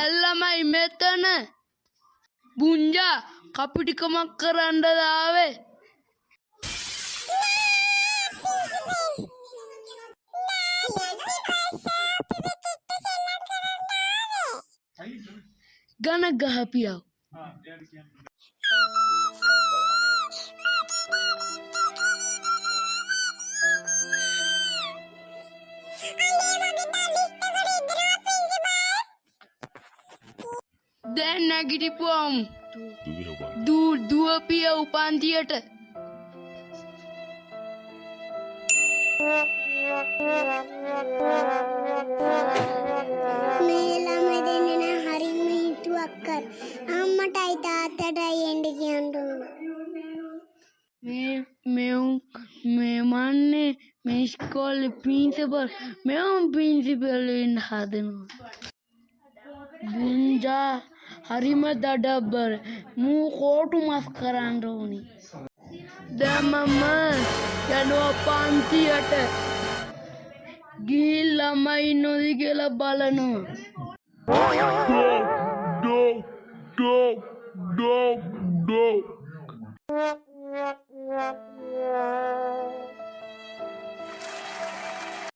එල්ලමයි මෙතන බුංජා කපිටිකමක් කරන්නද ආවේ? ගණ ගහපියව දැන් නැගිටිපුවම් දුවපිය උපන්තියට මේ ළමයි දෙන්නේ නෑ හරිම හිතුවක් කර අම්මටයි තාත්තටයි එන්න කියන්න මෙමන්නේ මේ ඉස්කෝලේ ප්‍රින්සිපල් මෙවුන් ප්‍රින්සිපල් වෙන්න හදනවා. බුංජා හරිම දඩබ්බර මූ කෝටු මස් කරන්න ඕනි. දැන් මම යනවා පන්තියට ගිහින් ළමයි ඉන්නෝද කියලා බලනවා.